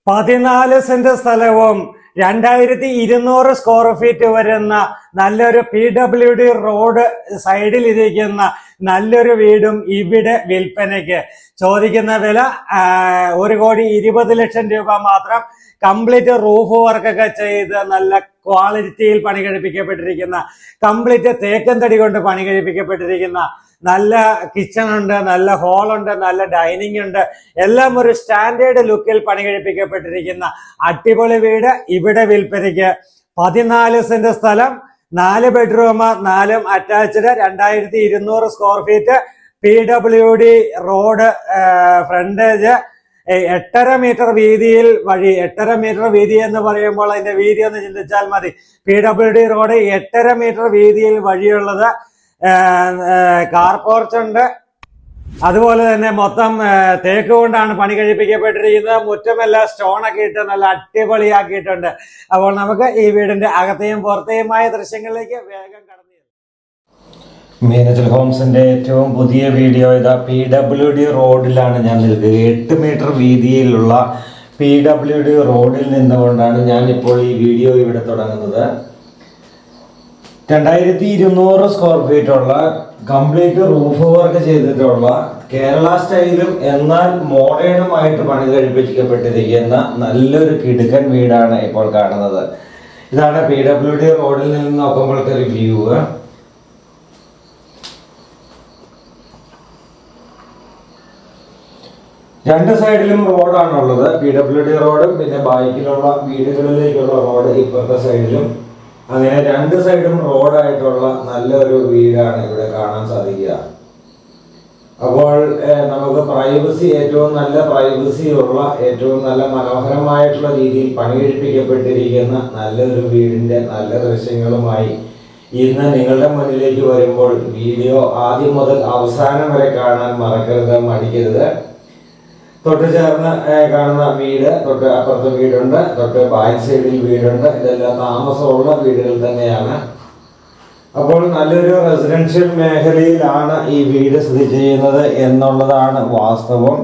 14 saint സ്ഥലവും 2200 square feet വരുന്ന നല്ലൊരു PWD റോഡ് സൈഡിലിരിക്കുന്ന നല്ലൊരു വീടും ഇവിടെ വിൽപ്പനയ്ക്ക്. ചോദിക്കുന്ന വില 1,20,00,000 രൂപ മാത്രം. കംപ്ലീറ്റ് റൂഫ് വർക്കൊക്കെ ചെയ്ത് നല്ല ക്വാളിറ്റിയിൽ പണി കഴിപ്പിക്കപ്പെട്ടിരിക്കുന്ന, കംപ്ലീറ്റ് തേക്കൻ തടി കൊണ്ട് പണി കഴിപ്പിക്കപ്പെട്ടിരിക്കുന്ന, നല്ല കിച്ചൺ ഉണ്ട്, നല്ല ഹോളുണ്ട്, നല്ല ഡൈനിങ് ഉണ്ട്, എല്ലാം ഒരു സ്റ്റാൻഡേർഡ് ലുക്കിൽ പണി കഴിപ്പിക്കപ്പെട്ടിരിക്കുന്ന അടിപൊളി വീട് ഇവിടെ വിൽപ്പനയ്ക്ക്. 14 സെന്റ് സ്ഥലം, 4 bedroom, 4 attached, 2200 square feet, PWD road frontage, 8.5 metre വീതിയിൽ വഴി. 8.5 മീറ്റർ വീതി എന്ന് പറയുമ്പോൾ അതിന്റെ വീതി ഒന്ന് ചിന്തിച്ചാൽ മതി. PWD റോഡ് 8.5 മീറ്റർ വീതിയിൽ വഴിയുള്ളത്. കാർ പോർച്ച് ഉണ്ട്. അതുപോലെ തന്നെ മൊത്തം തേക്ക് കൊണ്ടാണ് പണി കഴിപ്പിക്കപ്പെട്ടിരിക്കുന്നത്. മുറ്റമെല്ലാം സ്റ്റോണൊക്കെ ഇട്ട് നല്ല അടിപൊളിയാക്കിയിട്ടുണ്ട്. അപ്പോൾ നമുക്ക് ഈ വീടിന്റെ അകത്തെയും പുറത്തെയുമായ ദൃശ്യങ്ങളിലേക്ക് വേഗം കടന്നു. മീനച്ചൽ ഹോംസിന്റെ ഏറ്റവും പുതിയ വീഡിയോ ഇതാ PWD റോഡിലാണ് ഞാൻ നിൽക്കുക. 8 മീറ്റർ വീതിയിലുള്ള PWD റോഡിൽ നിന്നുകൊണ്ടാണ് ഞാൻ ഇപ്പോൾ ഈ വീഡിയോ ഇവിടെ തുടങ്ങുന്നത്. 2200 സ്ക്വയർ ഫീറ്റ് ഉള്ള കംപ്ലീറ്റ് റൂഫ് വർക്ക് ചെയ്തിട്ടുള്ള കേരള സ്റ്റൈലും എന്നാൽ മോഡേണുമായിട്ട് പണി കഴിപ്പിക്കപ്പെട്ടിരിക്കുന്ന നല്ലൊരു കിടുക്കൻ വീടാണ് ഇപ്പോൾ കാണുന്നത്. ഇതാണ് PWD റോഡിൽ നിന്ന് നോക്കുമ്പോഴത്തെ ഒരു വ്യൂ. രണ്ട് സൈഡിലും റോഡാണുള്ളത്. PWD റോഡും പിന്നെ ബാക്കിലുള്ള വീടുകളിലേക്കുള്ള റോഡ് ഇപ്പുറത്തെ സൈഡിലും. അങ്ങനെ രണ്ട് സൈഡും റോഡായിട്ടുള്ള നല്ലൊരു വീടാണ് ഇവിടെ കാണാൻ സാധിക്കുക. അപ്പോൾ നമുക്ക് പ്രൈവസി, ഏറ്റവും നല്ല പ്രൈവസി ഉള്ള, ഏറ്റവും നല്ല മനോഹരമായിട്ടുള്ള രീതിയിൽ പണി കഴിപ്പിക്കപ്പെട്ടിരിക്കുന്ന നല്ലൊരു വീടിന്റെ നല്ല ദൃശ്യങ്ങളുമായി ഇന്ന് നിങ്ങളുടെ മുന്നിലേക്ക് വരുമ്പോൾ വീഡിയോ ആദ്യം മുതൽ അവസാനം വരെ കാണാൻ മറക്കരുത്, മടിക്കരുത്. തൊട്ട് ചേർന്ന് കാണുന്ന വീട്, തൊട്ട് അപ്പുറത്തെ വീടുണ്ട്, തൊട്ട് ബാക്ക് സൈഡിൽ വീടുണ്ട്. ഇതെല്ലാം താമസമുള്ള വീടുകൾ തന്നെയാണ്. അപ്പോൾ നല്ലൊരു റെസിഡൻഷ്യൽ മേഖലയിലാണ് ഈ വീട് സ്ഥിതി ചെയ്യുന്നത് എന്നുള്ളതാണ് വാസ്തവം.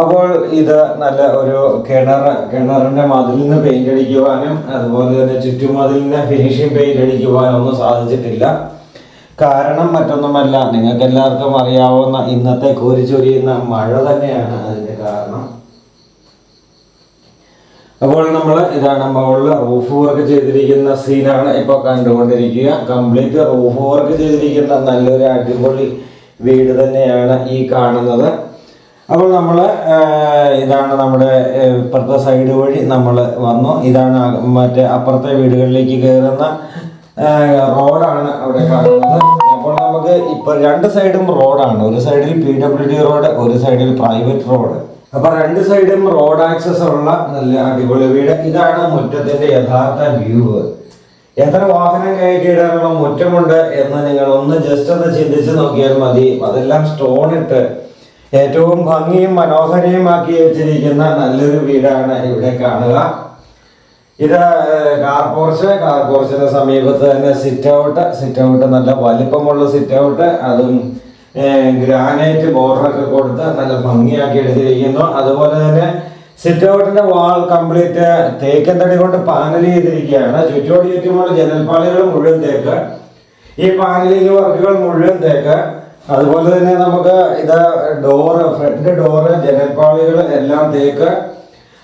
അപ്പോൾ ഇത് നല്ല ഒരു കിണറിന്റെ മതിലിന് പെയിന്റ് അടിക്കുവാനും അതുപോലെ തന്നെ ചുറ്റുമതിലിന് ഫിനിഷിംഗ് പെയിന്റ് അടിക്കുവാനും ഒന്നും സാധിച്ചിട്ടില്ല. കാരണം മറ്റൊന്നുമല്ല, നിങ്ങൾക്ക് എല്ലാവർക്കും അറിയാവുന്ന ഇന്നത്തെ കോരിച്ചൊരിയുന്ന മഴ തന്നെയാണ് അതിന്റെ കാരണം. അപ്പോൾ നമ്മൾ ഇതാണ് മുകളിൽ റൂഫ് വർക്ക് ചെയ്തിരിക്കുന്ന സീനാണ് ഇപ്പോൾ കണ്ടുകൊണ്ടിരിക്കുക. കംപ്ലീറ്റ് റൂഫ് വർക്ക് ചെയ്തിരിക്കുന്ന നല്ലൊരു അടിപൊളി വീട് തന്നെയാണ് ഈ കാണുന്നത്. അപ്പോൾ നമ്മൾ ഇതാണ് നമ്മുടെ ഇപ്പുറത്തെ സൈഡ് വഴി നമ്മൾ വന്നു. ഇതാണ് മറ്റേ അപ്പുറത്തെ വീടുകളിലേക്ക് കയറുന്ന റോഡാണ് അവിടെ കാണുന്നത്. അപ്പോൾ നമുക്ക് ഇപ്പൊ രണ്ട് സൈഡും റോഡാണ്. ഒരു സൈഡിൽ PWD റോഡ്, ഒരു സൈഡിൽ പ്രൈവറ്റ് റോഡ്. അപ്പൊ രണ്ട് സൈഡും റോഡ് ആക്സസ് ഉള്ള നല്ല അടിപൊളി വീട്. ഇതാണ് മുറ്റത്തിന്റെ യഥാർത്ഥ വ്യൂ. എത്ര വാഹനം കയറ്റിയിടാനുള്ള മുറ്റമുണ്ട് എന്ന് നിങ്ങൾ ഒന്ന് ജസ്റ്റ് ഒന്ന് ചിന്തിച്ച് നോക്കിയാൽ മതി. അതെല്ലാം സ്റ്റോൺ ഇട്ട് ഏറ്റവും ഭംഗിയും മനോഹരയുമാക്കി വെച്ചിരിക്കുന്ന നല്ലൊരു വീടാണ് ഇവിടെ കാണുക. ഇത് കാർ പോർച്ചിന് സമീപത്ത് തന്നെ സിറ്റ് ഔട്ട് നല്ല വലിപ്പമുള്ള സിറ്റ് ഔട്ട്, അതും ഗ്രാനൈറ്റ് ബോർഡറൊക്കെ കൊടുത്ത് നല്ല ഭംഗിയാക്കി എടുത്തിരിക്കുന്നു. അതുപോലെ തന്നെ സിറ്റ് ഔട്ടിന്റെ വാൾ കംപ്ലീറ്റ് തേക്കൻ തടി കൊണ്ട് പാനൽ ചെയ്തിരിക്കുകയാണ്. ചുറ്റുമുള്ള ജനൽപ്പാളികൾ മുഴുവൻ തേക്ക്, ഈ പാനലിംഗ് വർക്കുകൾ മുഴുവൻ തേക്ക്. അതുപോലെ തന്നെ നമുക്ക് ഇത് ഫ്രണ്ട് ഡോറ്, ജനൽപ്പാളികൾ എല്ലാം തേക്ക്.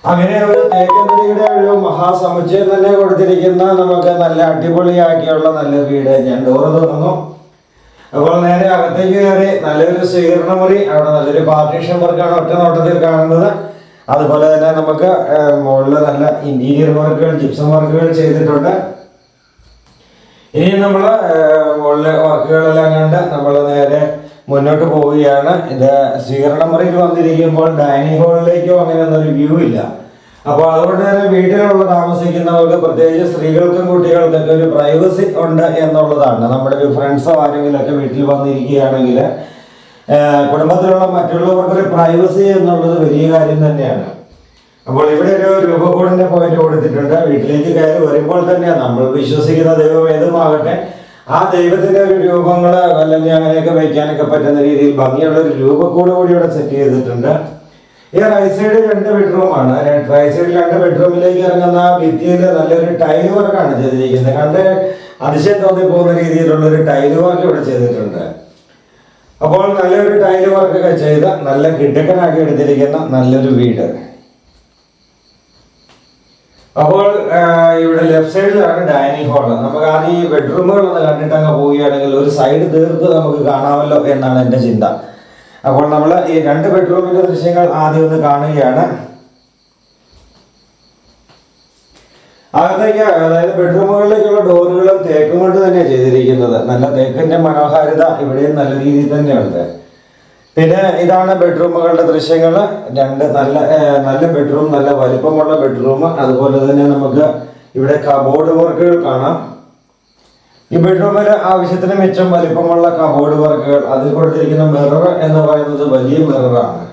അങ്ങനെ ഒരു തേക്കൻതടിയുടെ ഒരു മഹാസമുച്ചയം തന്നെ കൊടുത്തിരിക്കുന്ന നമുക്ക് നല്ല അടിപൊളിയാക്കിയുള്ള നല്ല വീട്. ഞാൻ ഡോറ് തുറന്നു. അപ്പോൾ നേരെ അകത്തേക്ക് കയറി നല്ലൊരു സ്വീകരണ മുറി. അവിടെ നല്ലൊരു പാർട്ടീഷൻ വർക്കാണ് ഒറ്റ നോട്ടത്തിൽ കാണുന്നത്. അതുപോലെ തന്നെ നമുക്ക് മുകളിൽ നല്ല ഇന്റീരിയർ വർക്കുകൾ, ജിപ്സം വർക്കുകൾ ചെയ്തിട്ടുണ്ട്. ഇനി നമ്മൾ മുകളിലെ വർക്കുകളെല്ലാം കണ്ട് നമ്മൾ നേരെ മുന്നോട്ട് പോവുകയാണ്. ഇത് സ്വീകരണ മുറിയിൽ വന്നിരിക്കുമ്പോൾ ഡൈനിങ് ഹാളിലേക്കോ അങ്ങനെയൊന്നും ഒരു വ്യൂ ഇല്ല. അപ്പോൾ അതുകൊണ്ട് തന്നെ വീട്ടിലുള്ള താമസിക്കുന്നവർക്ക്, പ്രത്യേകിച്ച് സ്ത്രീകൾക്കും കുട്ടികൾക്കൊക്കെ ഒരു പ്രൈവസി ഉണ്ട് എന്നുള്ളതാണ്. നമ്മുടെ ഒരു ഫ്രണ്ട്സോ ആരെങ്കിലൊക്കെ വീട്ടിൽ വന്നിരിക്കുകയാണെങ്കിൽ കുടുംബത്തിലുള്ള മറ്റുള്ളവർക്കൊരു പ്രൈവസി എന്നുള്ളത് വലിയ കാര്യം തന്നെയാണ്. അപ്പോൾ ഇവിടെ ഒരു രൂപക്കൂടിന്റെ പോയിന്റ് കൊടുത്തിട്ടുണ്ട്. വീട്ടിലേക്ക് കയറി വരുമ്പോൾ തന്നെ നമ്മൾ വിശ്വസിക്കുന്ന ദൈവം ഏതുമാകട്ടെ, ആ ദൈവത്തിന്റെ ഒരു രൂപങ്ങൾ അല്ലെങ്കിൽ അങ്ങനെയൊക്കെ വയ്ക്കാനൊക്കെ പറ്റുന്ന രീതിയിൽ ഭംഗിയുള്ള ഒരു രൂപക്കൂട് കൂടി ഇവിടെ സെറ്റ് ചെയ്തിട്ടുണ്ട്. ഈ റൈറ്റ് സൈഡ് 2 ബെഡ്റൂമാണ്. റൈറ്റ് സൈഡിൽ 2 ബെഡ്റൂമിലേക്ക് ഇറങ്ങുന്ന ഭിത്തിയിൽ നല്ലൊരു ടൈൽ വർക്കാണ് ചെയ്തിരിക്കുന്നത്. കണ്ട് അതിശയം തോന്നിപ്പോകുന്ന രീതിയിലുള്ള ഒരു ടൈൽ വർക്ക് ഇവിടെ ചെയ്തിട്ടുണ്ട്. അപ്പോൾ നല്ലൊരു ടൈൽ വർക്കൊക്കെ ചെയ്ത് നല്ല കിടക്കനാക്കി എടുത്തിരിക്കുന്ന നല്ലൊരു വീട്. അപ്പോൾ ഇവിടെ ലെഫ്റ്റ് സൈഡിലാണ് ഡൈനിങ് ഹാള്. നമുക്ക് ആദ്യം ഈ ബെഡ്റൂമുകളൊന്ന് കണ്ടിട്ട് അങ്ങ് പോവുകയാണെങ്കിൽ ഒരു സൈഡ് തീർത്ത് നമുക്ക് കാണാമല്ലോ എന്നാണ് എൻ്റെ ചിന്ത. അപ്പോൾ നമ്മൾ ഈ 2 ബെഡ്റൂമിന്റെ ദൃശ്യങ്ങൾ ആദ്യം ഒന്ന് കാണുകയാണ്. അകത്തേക്ക് അതായത് ബെഡ്റൂമുകളിലേക്കുള്ള ഡോറുകളും തേക്കും കൊണ്ട് തന്നെയാണ് ചെയ്തിരിക്കുന്നത്. നല്ല തേക്കിന്റെ മനോഹാരിത ഇവിടെയും നല്ല രീതിയിൽ തന്നെയുണ്ട്. പിന്നെ ഇതാണ് ബെഡ്റൂമുകളുടെ ദൃശ്യങ്ങൾ. 2 നല്ല ബെഡ്റൂം, നല്ല വലിപ്പമുള്ള ബെഡ്റൂം. അതുപോലെ തന്നെ നമുക്ക് ഇവിടെ കബോർഡ് വർക്കുകൾ കാണാം. ഈ ബെഡ്റൂമിൽ ആവശ്യത്തിന് മിച്ചം വലിപ്പമുള്ള കബോർഡ് വർക്കുകൾ. അതിൽ കൊടുത്തിരിക്കുന്ന മിറർ എന്ന് പറയുന്നത് വലിയ മിററാണ്,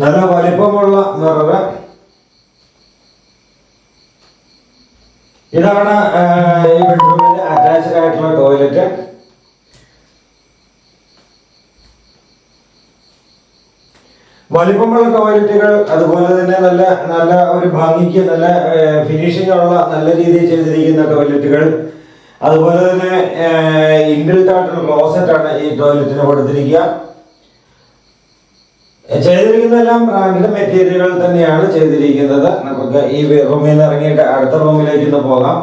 നല്ല വലിപ്പമുള്ള മിറർ. ഇതാണ് ഈ ബെഡ്റൂമിന്റെ അറ്റാച്ച്ഡ് ആയിട്ടുള്ള ടോയ്ലറ്റ്. വലിപ്പമുള്ള ടോയ്ലറ്റുകൾ, അതുപോലെ തന്നെ നല്ല ഒരു ഭംഗിക്ക് നല്ല ഫിനിഷിംഗ് ഉള്ള നല്ല രീതിയിൽ ചെയ്തിരിക്കുന്ന ടോയ്ലറ്റുകൾ. അതുപോലെ തന്നെ ഇൻബിൽറ്റ് ആയിട്ടുള്ള ക്ലോസറ്റ് ആണ് ഈ ടോയ്ലറ്റിന് കൊടുത്തിരിക്കുക. ചെയ്തിരിക്കുന്നതെല്ലാം ബ്രാൻഡഡ് മെറ്റീരിയലുകൾ തന്നെയാണ് ചെയ്തിരിക്കുന്നത്. നമുക്ക് ഈ റൂമിൽ നിന്ന് ഇറങ്ങിയിട്ട് അടുത്ത റൂമിലേക്ക് ഒന്ന് പോകാം.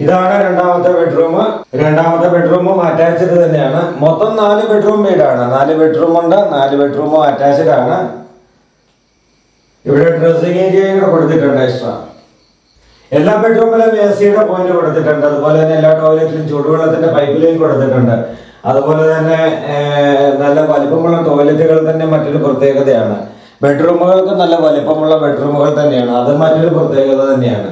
ഇതാണ് രണ്ടാമത്തെ ബെഡ്റൂം. രണ്ടാമത്തെ ബെഡ്റൂമും അറ്റാച്ച്ഡ് തന്നെയാണ്. മൊത്തം 4 ബെഡ്റൂം വീടാണ്. 4 ബെഡ്റൂം ഉണ്ട്. 4 ബെഡ്റൂമും അറ്റാച്ച്ഡ് ആണ്. ഇവിടെ ഡ്രസ്സിംഗ് ഏരിയ കൂടെ കൊടുത്തിട്ടുണ്ട് എക്സ്ട്രാ. എല്ലാ ബെഡ്റൂമിലും AC-യുടെ പോയിന്റ് കൊടുത്തിട്ടുണ്ട്. അതുപോലെ തന്നെ എല്ലാ ടോയ്ലറ്റിലും ചൂടുവെള്ളത്തിന്റെ പൈപ്പ് ലൈൻ കൊടുത്തിട്ടുണ്ട്. അതുപോലെ തന്നെ നല്ല വലിപ്പമുള്ള ടോയ്ലറ്റുകൾ തന്നെ മറ്റൊരു പ്രത്യേകതയാണ്. ബെഡ്റൂമുകൾക്ക് നല്ല വലിപ്പമുള്ള ബെഡ്റൂമുകൾ തന്നെയാണ്, അത് മറ്റൊരു പ്രത്യേകത തന്നെയാണ്.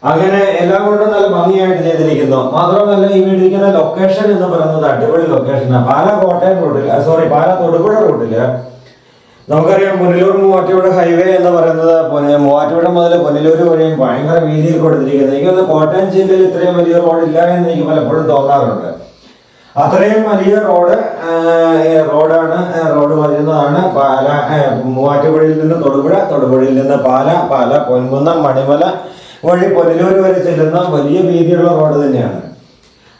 അങ്ങനെ എല്ലാം കൊണ്ടും നല്ല ഭംഗിയായിട്ട് ചെയ്തിരിക്കുന്നു. മാത്രമല്ല ഈ വീടിരിക്കുന്ന ലൊക്കേഷൻ എന്ന് പറയുന്നത് അടിപൊളി ലൊക്കേഷനാണ്. പാലാ കോട്ടയം റൂട്ടിൽ, പാലാ തൊടുപുഴ റൂട്ടില് നമുക്കറിയാം പുനലൂർ മൂവാറ്റുപുഴ ഹൈവേ എന്ന് പറയുന്നത് മൂവാറ്റുപുഴ മുതൽ പുനലൂർ വഴിയും ഭയങ്കര വീതിയിൽ കൊടുത്തിരിക്കുന്നത്. എനിക്കൊന്ന് കോട്ടയം ജില്ലയിൽ ഇത്രയും വലിയ റോഡില്ല എന്ന് എനിക്ക് പലപ്പോഴും തോന്നാറുണ്ട്. അത്രയും വലിയ റോഡാണ്. റോഡ് വരുന്നതാണ് മൂവാറ്റുപുഴയിൽ നിന്ന് തൊടുപുഴ, തൊടുപുഴയിൽ നിന്ന് പാല പൊൻകുന്നം മണിമല വഴി പുനലൂർ വരെ ചെല്ലുന്ന വലിയ വീതിയുള്ള റോഡ് തന്നെയാണ്.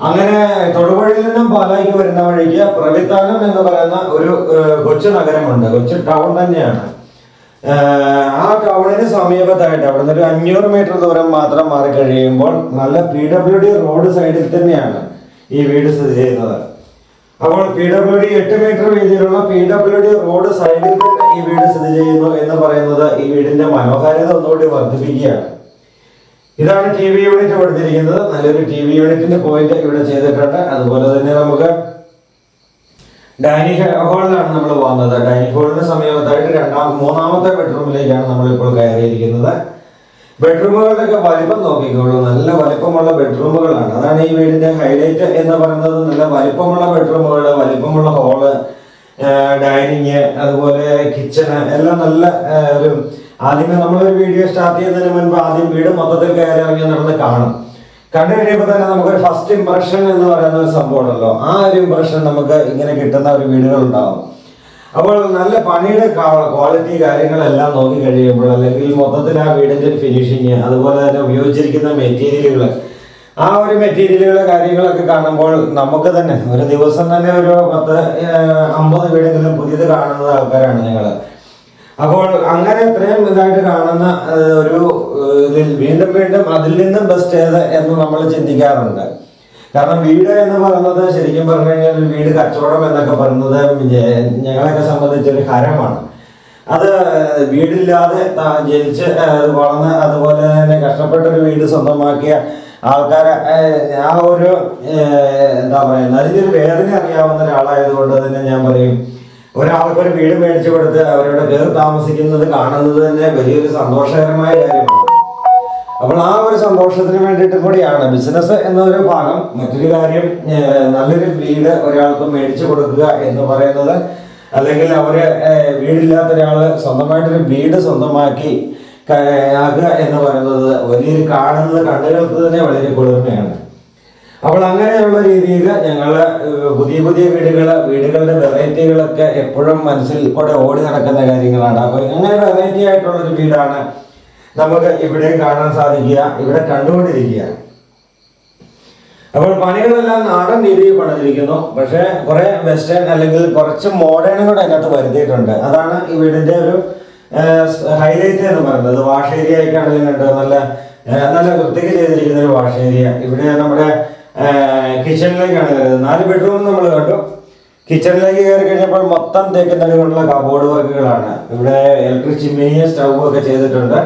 അങ്ങനെ തൊടുപുഴയിൽ നിന്നും പാലായ്ക്ക് വരുന്ന വഴിക്ക് പ്രവിത്താനം എന്ന് പറയുന്ന ഒരു കൊച്ചു നഗരമുണ്ട്, കൊച്ചു ടൗൺ തന്നെയാണ്. ആ ടൗണിന് സമീപത്തായിട്ട് അവിടുന്ന് ഒരു 500 മീറ്റർ ദൂരം മാത്രം മാറി കഴിയുമ്പോൾ നല്ല PWD റോഡ് സൈഡിൽ തന്നെയാണ് ഈ വീട് സ്ഥിതി ചെയ്യുന്നത്. അപ്പോൾ PWD 8 മീറ്റർ വീതിയിലുള്ള PWD റോഡ് സൈഡിൽ തന്നെ ഈ വീട് സ്ഥിതി ചെയ്യുന്നു എന്ന് പറയുന്നത് ഈ വീടിന്റെ മനോഹാരിത ഒന്നുകൂടി വർദ്ധിപ്പിക്കുകയാണ്. ഇതാണ് TV യൂണിറ്റ് കൊടുത്തിരിക്കുന്നത്. നല്ലൊരു TV യൂണിറ്റിന്റെ പോയിന്റ് ഇവിടെ ചെയ്തിട്ടുണ്ട്. അതുപോലെ തന്നെ നമുക്ക് ഡൈനിങ് ഹാളിലാണ് നമ്മൾ വന്നത്. ഡൈനിങ് ഹാളിന് സമീപത്തായിട്ട് മൂന്നാമത്തെ ബെഡ്റൂമിലേക്കാണ് നമ്മളിപ്പോൾ കയറിയിരിക്കുന്നത്. ബെഡ്റൂമുകളുടെയൊക്കെ വലിപ്പം നോക്കിക്കോളൂ, നല്ല വലിപ്പമുള്ള ബെഡ്റൂമുകളാണ്. അതാണ് ഈ വീടിന്റെ ഹൈലൈറ്റ് എന്ന് പറയുന്നത്. നല്ല വലിപ്പമുള്ള ബെഡ്റൂമുകൾ, വലിപ്പമുള്ള ഹാള്, ഡൈനിങ്, അതുപോലെ കിച്ചണ് എല്ലാം നല്ല ഒരു ആദ്യമേ നമ്മളൊരു വീഡിയോ സ്റ്റാർട്ട് ചെയ്യുന്നതിന് മുൻപ് ആദ്യം വീട് മൊത്തത്തിൽ കയറി ഇറങ്ങി നടന്ന് കാണും. കണ്ടു കഴിയുമ്പോൾ തന്നെ നമുക്കൊരു ഫസ്റ്റ് ഇംപ്രഷൻ എന്ന് പറയുന്ന ഒരു സംഭവം ഉണ്ടല്ലോ, ആ ഒരു ഇംപ്രഷൻ നമുക്ക് ഇങ്ങനെ കിട്ടുന്ന ഒരു വീടുകൾ ഉണ്ടാവും. അപ്പോൾ നല്ല പണിയുടെ ക്വാളിറ്റി കാര്യങ്ങളെല്ലാം നോക്കി കഴിയുമ്പോൾ, അല്ലെങ്കിൽ മൊത്തത്തിൽ ആ വീടിന്റെ ഫിനിഷിങ്, അതുപോലെ തന്നെ ഉപയോഗിച്ചിരിക്കുന്ന മെറ്റീരിയലുകൾ, ആ ഒരു മെറ്റീരിയലുകളുടെ കാര്യങ്ങളൊക്കെ കാണുമ്പോൾ നമുക്ക് തന്നെ ഒരു ദിവസം തന്നെ ഒരു 10-50 വീടെങ്കിലും പുതിയത് കാണുന്ന ആൾക്കാരാണ് ഞങ്ങൾ. അപ്പോൾ അങ്ങനെ ഇത്രയും ഇതായിട്ട് കാണുന്ന ഒരു ഇതിൽ വീണ്ടും അതിൽ നിന്നും ബെസ്റ്റ് ഏത് എന്ന് നമ്മൾ ചിന്തിക്കാറുണ്ട്. കാരണം വീട് എന്ന് പറയുന്നത് ശരിക്കും പറഞ്ഞു കഴിഞ്ഞാൽ ഒരു വീട് കച്ചവടം എന്നൊക്കെ പറയുന്നത് ഞങ്ങളെയൊക്കെ സംബന്ധിച്ചൊരു ഹരമാണ്. അത് വീടില്ലാതെ ജനിച്ച് വളർന്ന് അതുപോലെ തന്നെ കഷ്ടപ്പെട്ടൊരു വീട് സ്വന്തമാക്കിയ ആൾക്കാരെ ആ ഒരു എന്താ പറയുക, അതിൻ്റെ ഒരു വേദന അറിയാവുന്ന ഒരാളായതുകൊണ്ട് തന്നെ ഞാൻ പറയും, ഒരാൾക്കൊരു വീട് മേടിച്ചു കൊടുത്ത് അവരുടെ കയറി താമസിക്കുന്നത് കാണുന്നത് തന്നെ വലിയൊരു സന്തോഷകരമായ കാര്യമാണ്. അപ്പോൾ ആ ഒരു സന്തോഷത്തിന് വേണ്ടിയിട്ട് കൂടിയാണ് ബിസിനസ് എന്നൊരു ഭാഗം. മറ്റൊരു കാര്യം, നല്ലൊരു വീട് ഒരാൾക്ക് മേടിച്ചു കൊടുക്കുക എന്ന് പറയുന്നത്, അല്ലെങ്കിൽ അവര് വീടില്ലാത്ത ഒരാള് സ്വന്തമായിട്ടൊരു വീട് സ്വന്തമാക്കി ആകുക എന്ന് പറയുന്നത് വലിയൊരു കണ്ണുകൾക്ക് തന്നെ വളരെ കുളിർമയാണ്. അപ്പോൾ അങ്ങനെയുള്ള രീതിയിൽ ഞങ്ങള് പുതിയ പുതിയ വീടുകളുടെ വെറൈറ്റികളൊക്കെ എപ്പോഴും മനസ്സിൽ കൂടെ ഓടി നടക്കുന്ന കാര്യങ്ങളാണ്. അപ്പോൾ അങ്ങനെ വെറൈറ്റി ആയിട്ടുള്ളൊരു വീടാണ് നമുക്ക് ഇവിടെ കാണാൻ സാധിക്കുക, ഇവിടെ കണ്ടുകൊണ്ടിരിക്കുക. അപ്പോൾ പണികളെല്ലാം നാടൻ രീതിയിൽ പണിതിരിക്കുന്നു. പക്ഷെ കുറെ വെസ്റ്റേൺ അല്ലെങ്കിൽ കുറച്ച് മോഡേൺ കൂടെ അതിനകത്ത് വരുത്തിയിട്ടുണ്ട്. അതാണ് ഈ വീടിന്റെ ഒരു ഹൈലൈറ്റ് എന്ന് പറയുന്നത്. വാഷ് ഏരിയ ആയിക്കാണെങ്കിലും കണ്ടത് നല്ല വൃത്തിക്ക് ചെയ്തിരിക്കുന്ന ഒരു വാഷ് ഏരിയ. ഇവിടെ നമ്മുടെ കിച്ചണിലേക്കാണ് കയറിയത്. 4 ബെഡ്റൂം നമ്മൾ കണ്ടു. കിച്ചണിലേക്ക് കയറി കഴിഞ്ഞപ്പോൾ മൊത്തം തേക്കുന്ന കൊണ്ടുള്ള കബോർഡ് വർക്കുകളാണ്. ഇവിടെ ഇലക്ട്രിക് ചിമ്മിനി, സ്റ്റൗ ഒക്കെ ചെയ്തിട്ടുണ്ട്.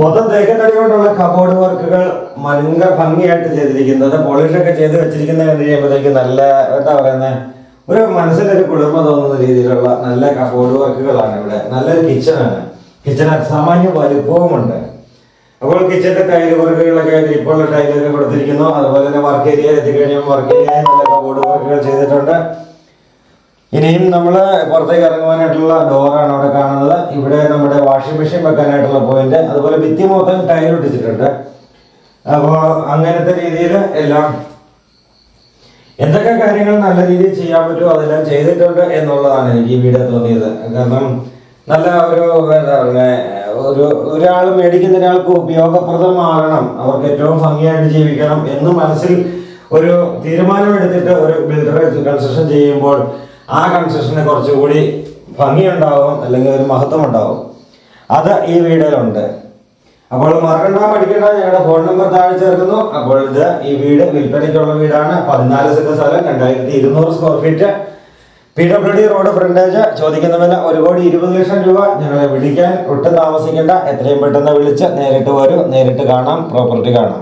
മൊത്തം തേക്കത്തടി കൊണ്ടുള്ള കബോർഡ് വർക്കുകൾ ഭയങ്കര ഭംഗിയായിട്ട് ചെയ്തിരിക്കുന്നത്. പോളിഷൊക്കെ ചെയ്ത് വെച്ചിരിക്കുന്ന കണ്ടു കഴിയുമ്പോഴത്തേക്ക് നല്ല എന്താ പറയുന്നത്, ഒരു മനസ്സിലൊരു കുളിർമ തോന്നുന്ന രീതിയിലുള്ള നല്ല കബോർഡ് വർക്കുകളാണ് ഇവിടെ. നല്ലൊരു കിച്ചണാണ്. കിച്ചൺ സാമാന്യ വലുപ്പവുമുണ്ട്. അപ്പോൾ കിച്ചന്റെ ടൈല് വർക്കുകളൊക്കെ ഇപ്പോൾ ടൈലൊക്കെ കൊടുത്തിരിക്കുന്നു. അതുപോലെ തന്നെ വർക്ക് ഏരിയ എത്തിക്കഴിഞ്ഞാൽ വർക്ക് ഏരിയ നല്ല കബോർഡ് വർക്കുകൾ ചെയ്തിട്ടുണ്ട്. ഇനിയും നമ്മൾ പുറത്തേക്ക് ഇറങ്ങുവാനായിട്ടുള്ള ഡോറാണ് അവിടെ കാണുന്നത്. ഇവിടെ നമ്മുടെ വാഷിംഗ് മെഷീൻ വെക്കാനായിട്ടുള്ള പോയിന്റ്, അതുപോലെ ഭിത്തി മൊത്തം ടൈൽ ഒട്ടിച്ചിട്ടുണ്ട്. അപ്പോൾ അങ്ങനത്തെ രീതിയിൽ എല്ലാം എന്തൊക്കെ കാര്യങ്ങൾ നല്ല രീതിയിൽ ചെയ്യാൻ പറ്റുമോ അതെല്ലാം ചെയ്തിട്ടുണ്ട് എന്നുള്ളതാണ് എനിക്ക് ഈ വീഡിയോ തോന്നിയത്. കാരണം നല്ല ഒരു എന്താ പറയുക, ഒരാൾ മേടിക്കുന്ന ഒരാൾക്ക് ഉപയോഗപ്രദമാകണം, അവർക്ക് ഏറ്റവും ഭംഗിയായിട്ട് ജീവിക്കണം എന്ന് മനസ്സിൽ ഒരു തീരുമാനമെടുത്തിട്ട് ഒരു ബിൽഡറെ കൺസ്ട്രക്ഷൻ ചെയ്യുമ്പോൾ ആ കൺസ്ട്രക്ഷന് കുറച്ചുകൂടി ഭംഗിയുണ്ടാവും, അല്ലെങ്കിൽ ഒരു മഹത്വം ഉണ്ടാവും. അത് ഈ വീഡിയോയിലുണ്ട്. അപ്പോൾ മറക്കണ്ട, പഠിക്കേണ്ട, ഞങ്ങളുടെ ഫോൺ നമ്പർ താഴെ ചേർക്കുന്നു. അപ്പോൾ ഈ വീട് വിൽപ്പനയ്ക്കുള്ള വീടാണ്. 14 സെന്റ് സ്ഥലം, 2200 square feet, PWD road frontage. ചോദിക്കുന്ന വില 1,20,00,000 രൂപ. ഞങ്ങളെ വിളിക്കാൻ ഒട്ടും താമസിക്കേണ്ട, എത്രയും പെട്ടെന്ന് വിളിച്ച് നേരിട്ട് വരൂ, നേരിട്ട് കാണാം, പ്രോപ്പർട്ടി കാണാം.